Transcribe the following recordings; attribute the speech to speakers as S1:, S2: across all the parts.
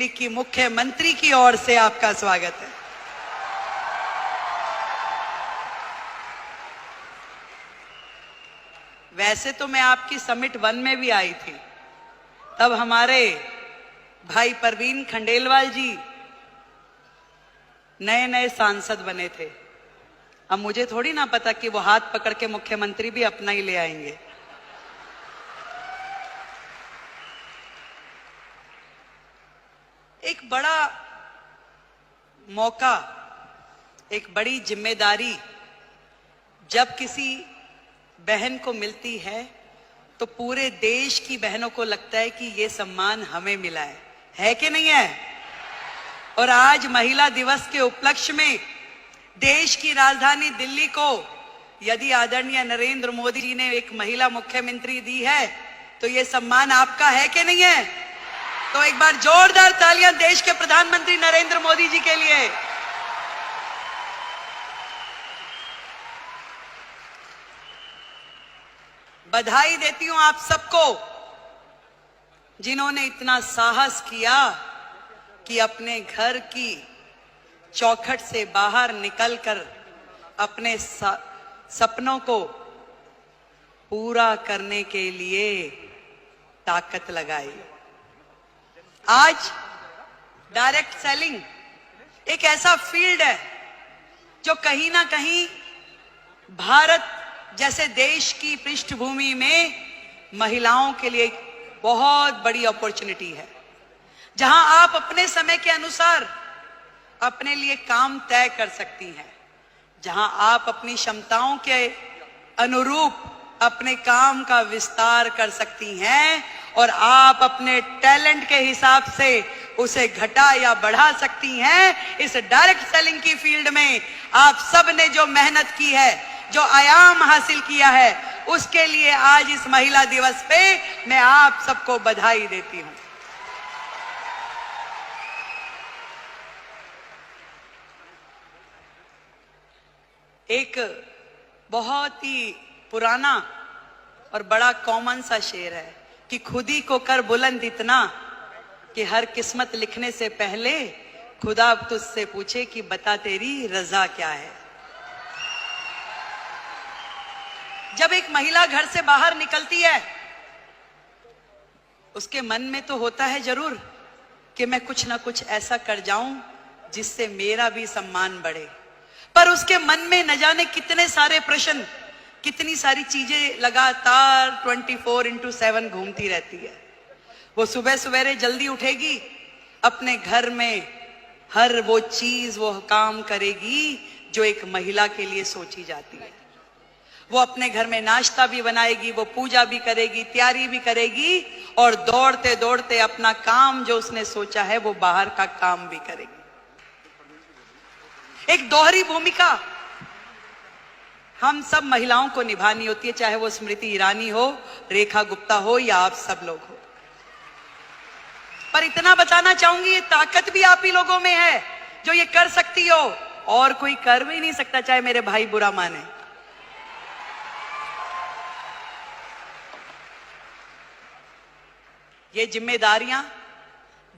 S1: दिल्ली की मुख्यमंत्री की ओर से आपका स्वागत है। वैसे तो मैं आपकी समिट 1 में भी आई थी, तब हमारे भाई परवीन खंडेलवाल जी नए नए सांसद बने थे। अब मुझे थोड़ी ना पता कि वो हाथ पकड़ के मुख्यमंत्री भी अपना ही ले आएंगे। एक बड़ा मौका, एक बड़ी जिम्मेदारी जब किसी बहन को मिलती है तो पूरे देश की बहनों को लगता है कि ये सम्मान हमें मिला है कि नहीं है? और आज महिला दिवस के उपलक्ष्य में देश की राजधानी दिल्ली को यदि आदरणीय नरेंद्र मोदी जी ने एक महिला मुख्यमंत्री दी है तो ये सम्मान आपका है कि नहीं है? तो एक बार जोरदार तालियां देश के प्रधानमंत्री नरेंद्र मोदी जी के लिए। बधाई देती हूं आप सबको जिन्होंने इतना साहस किया कि अपने घर की चौखट से बाहर निकलकर अपने सपनों को पूरा करने के लिए ताकत लगाई। आज डायरेक्ट सेलिंग एक ऐसा फील्ड है जो कहीं ना कहीं भारत जैसे देश की पृष्ठभूमि में महिलाओं के लिए बहुत बड़ी अपॉर्चुनिटी है, जहां आप अपने समय के अनुसार अपने लिए काम तय कर सकती हैं, जहां आप अपनी क्षमताओं के अनुरूप अपने काम का विस्तार कर सकती हैं और आप अपने टैलेंट के हिसाब से उसे घटा या बढ़ा सकती हैं। इस डायरेक्ट सेलिंग की फील्ड में आप सब ने जो मेहनत की है, जो आयाम हासिल किया है, उसके लिए आज इस महिला दिवस पे मैं आप सबको बधाई देती हूं। एक बहुत ही पुराना और बड़ा कॉमन सा शेर है कि खुद ही को कर बुलंद इतना कि हर किस्मत लिखने से पहले खुदा तुझसे पूछे कि बता तेरी रजा क्या है। जब एक महिला घर से बाहर निकलती है उसके मन में तो होता है जरूर कि मैं कुछ ना कुछ ऐसा कर जाऊं जिससे मेरा भी सम्मान बढ़े, पर उसके मन में न जाने कितने सारे प्रश्न, कितनी सारी चीजें लगातार 24/7 घूमती रहती है। वो सुबह सवेरे जल्दी उठेगी, अपने घर में हर वो चीज वो काम करेगी जो एक महिला के लिए सोची जाती है। वो अपने घर में नाश्ता भी बनाएगी, वो पूजा भी करेगी, तैयारी भी करेगी और दौड़ते दौड़ते अपना काम जो उसने सोचा है वो बाहर का काम भी करेगी। एक दोहरी भूमिका हम सब महिलाओं को निभानी होती है, चाहे वो स्मृति ईरानी हो, रेखा गुप्ता हो या आप सब लोग हो। पर इतना बताना चाहूंगी, ये ताकत भी आप ही लोगों में है जो ये कर सकती हो, और कोई कर भी नहीं सकता, चाहे मेरे भाई बुरा माने। ये जिम्मेदारियां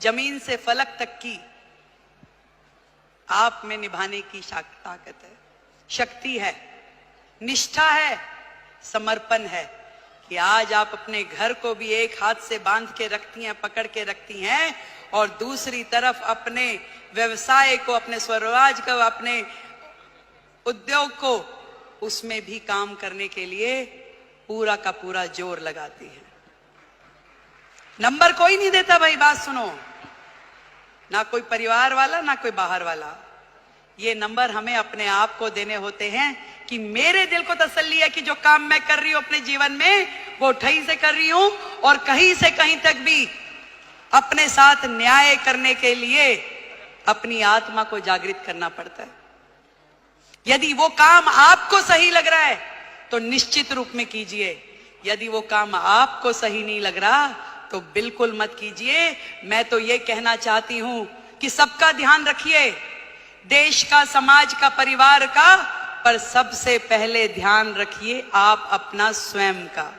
S1: जमीन से फलक तक की आप में निभाने की ताकत है, शक्ति है, निष्ठा है, समर्पण है कि आज आप अपने घर को भी एक हाथ से बांध के रखती हैं, पकड़ के रखती हैं, और दूसरी तरफ अपने व्यवसाय को, अपने स्वरोजगार को, अपने उद्योग को, उसमें भी काम करने के लिए पूरा का पूरा जोर लगाती है। नंबर कोई नहीं देता भाई, बात सुनो, ना कोई परिवार वाला ना कोई बाहर वाला। ये नंबर हमें अपने आप को देने होते हैं कि मेरे दिल को तसल्ली है कि जो काम मैं कर रही हूं अपने जीवन में वो ठही से कर रही हूं, और कहीं से कहीं तक भी अपने साथ न्याय करने के लिए अपनी आत्मा को जागृत करना पड़ता है। यदि वो काम आपको सही लग रहा है तो निश्चित रूप में कीजिए, यदि वो काम आपको सही नहीं लग रहा तो बिल्कुल मत कीजिए। मैं तो ये कहना चाहती हूं कि सबका ध्यान रखिए, देश का, समाज का, परिवार का, पर सबसे पहले ध्यान रखिए आप अपना स्वयं का।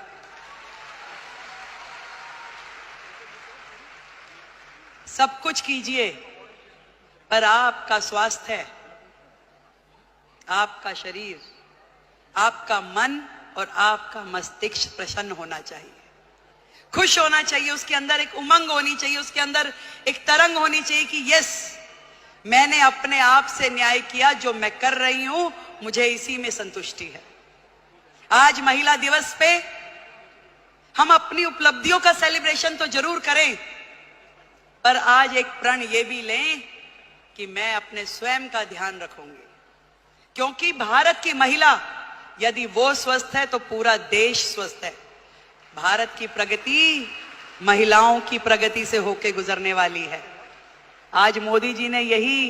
S1: सब कुछ कीजिए, पर आपका स्वास्थ्य, आपका शरीर, आपका मन और आपका मस्तिष्क प्रसन्न होना चाहिए, खुश होना चाहिए, उसके अंदर एक उमंग होनी चाहिए, उसके अंदर एक तरंग होनी चाहिए कि यस, मैंने अपने आप से न्याय किया, जो मैं कर रही हूं मुझे इसी में संतुष्टि है। आज महिला दिवस पे हम अपनी उपलब्धियों का सेलिब्रेशन तो जरूर करें, पर आज एक प्रण ये भी लें कि मैं अपने स्वयं का ध्यान रखूंगी, क्योंकि भारत की महिला यदि वो स्वस्थ है तो पूरा देश स्वस्थ है। भारत की प्रगति महिलाओं की प्रगति से होकर गुजरने वाली है। आज मोदी जी ने यही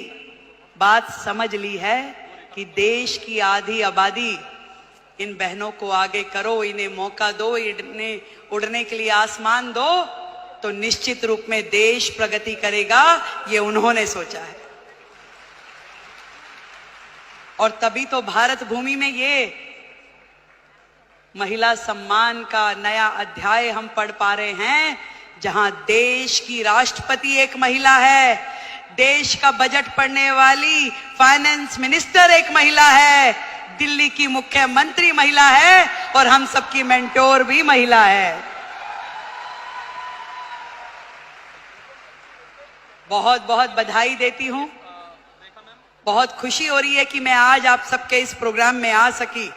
S1: बात समझ ली है कि देश की आधी आबादी, इन बहनों को आगे करो, इन्हें मौका दो, इन्हें उड़ने के लिए आसमान दो, तो निश्चित रूप में देश प्रगति करेगा, ये उन्होंने सोचा है। और तभी तो भारत भूमि में ये महिला सम्मान का नया अध्याय हम पढ़ पा रहे हैं, जहां देश की राष्ट्रपति एक महिला है, देश का बजट पढ़ने वाली फाइनेंस मिनिस्टर एक महिला है, दिल्ली की मुख्यमंत्री महिला है और हम सबकी मेंटोर भी महिला है। बहुत बहुत बधाई देती हूं, बहुत खुशी हो रही है कि मैं आज आप सबके इस प्रोग्राम में आ सकी,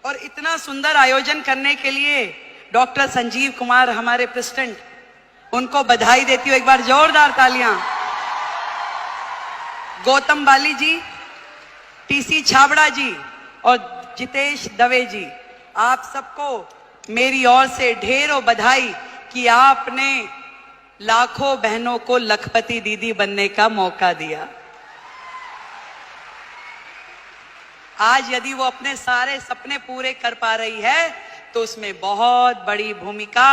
S1: और इतना सुंदर आयोजन करने के लिए डॉक्टर संजीव कुमार हमारे प्रेसिडेंट, उनको बधाई देती हूं, एक बार जोरदार तालियां। गौतम बाली जी, टीसी छाबड़ा जी और जितेश दवे जी, आप सबको मेरी ओर से ढेरों बधाई कि आपने लाखों बहनों को लखपति दीदी बनने का मौका दिया। आज यदि वो अपने सारे सपने पूरे कर पा रही है तो उसमें बहुत बड़ी भूमिका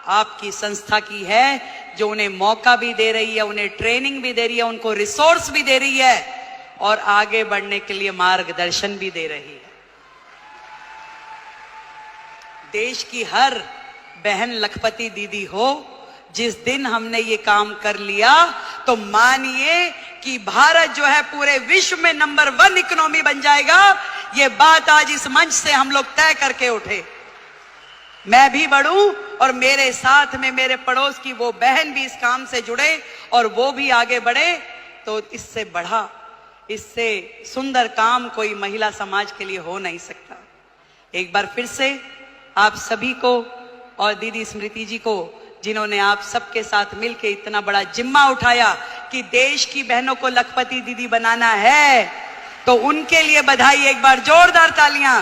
S1: आपकी संस्था की है, जो उन्हें मौका भी दे रही है, उन्हें ट्रेनिंग भी दे रही है, उनको रिसोर्स भी दे रही है और आगे बढ़ने के लिए मार्गदर्शन भी दे रही है। देश की हर बहन लखपति दीदी हो। जिस दिन हमने ये काम कर लिया तो मानिए कि भारत जो है पूरे विश्व में नंबर 1 इकोनॉमी बन जाएगा। ये बात आज इस मंच से हम लोग तय करके उठे। मैं भी बढ़ूं और मेरे साथ में मेरे पड़ोस की वो बहन भी इस काम से जुड़े और वो भी आगे बढ़े, तो इससे बढ़ा, इससे सुंदर काम कोई महिला समाज के लिए हो नहीं सकता। एक बार फिर से आप सभी को और दीदी स्मृति जी को, जिन्होंने आप सबके साथ मिलकर इतना बड़ा जिम्मा उठाया कि देश की बहनों को लखपति दीदी बनाना है, तो उनके लिए बधाई। एक बार जोरदार तालियां।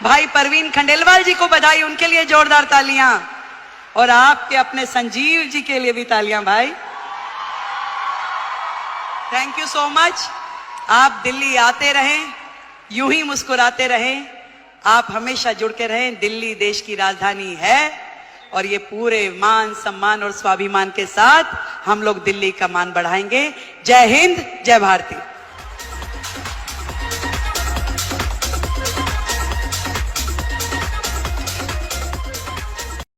S1: भाई परवीन खंडेलवाल जी को बधाई, उनके लिए जोरदार तालियां। और आपके अपने संजीव जी के लिए भी तालियां भाई। Thank you so much. आप दिल्ली आते रहें, यूं ही मुस्कुराते रहें, आप हमेशा जुड़ के रहें। दिल्ली देश की राजधानी है और ये पूरे मान सम्मान और स्वाभिमान के साथ हम लोग दिल्ली का मान बढ़ाएंगे। जय हिंद, जय भारती।